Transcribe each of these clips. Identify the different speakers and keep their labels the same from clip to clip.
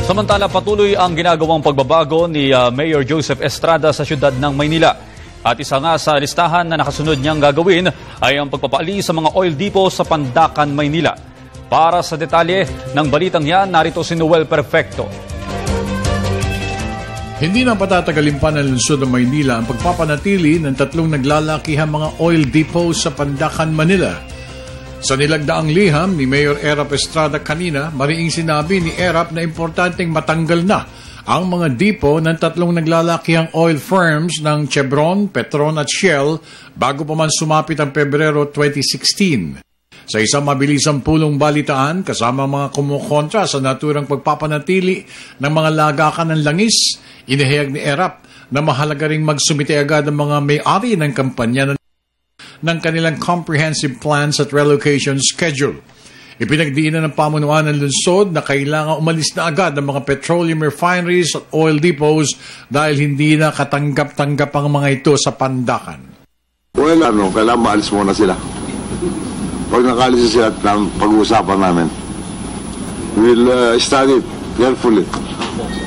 Speaker 1: Samantala, patuloy ang ginagawang pagbabago ni Mayor Joseph Estrada sa siyudad ng Maynila. At isa nga sa listahan na nakasunod niyang gagawin ay ang pagpapaali sa mga oil depot sa Pandacan, Maynila. Para sa detalye ng balitang yan, narito si Noel Perfecto.
Speaker 2: Hindi na patatagalin pa ng lungsod ng Maynila ang pagpapanatili ng 3 naglalakihang mga oil depot sa Pandacan, Manila. Sa nilagdaang liham ni Mayor Erap Estrada kanina, mariing sinabi ni Erap na importanteng matanggal na ang mga depot ng 3 naglalakihang oil firms ng Chevron, Petron at Shell bago pa man sumapit ang Pebrero 2016. Sa isang mabilisang pulong balitaan, kasama mga kumukontra sa naturang pagpapanatili ng mga lagakan ng langis, inihayag ni Erap na mahalaga ring magsumite agad ang mga may-ari ng kampanya ng kanilang comprehensive plans at relocation schedule. Ipinagdiinan ng pamunuan ng lungsod na kailangan umalis na agad ang mga petroleum refineries at oil depots dahil hindi na katanggap-tanggap ang mga ito sa Pandacan.
Speaker 3: Well, kailangan maalis muna sila. Pag nakalis sila at pag-uusapan namin, we'll study it carefully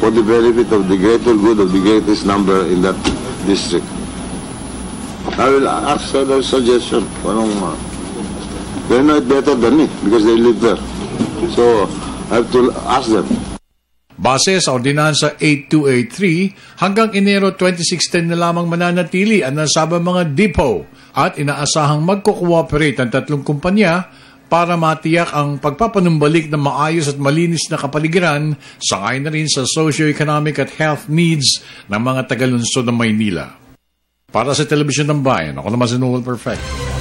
Speaker 3: for the benefit of the greater good of the greatest number in that district. I will ask their suggestion. They know it better than me because they live there. So, I have to ask them.
Speaker 2: Base sa Ordinansa 8283, hanggang Enero 2016 na lamang mananatili ang nasabang mga depot at inaasahang magko-cooperate ang 3 kumpanya para matiyak ang pagpapanumbalik ng maayos at malinis na kapaligiran sangayon na rin sa socio-economic at health needs ng mga taga-lungsod ng Maynila. Para sa Telebisyon ng Bayan, ako naman si Noel Perfecto.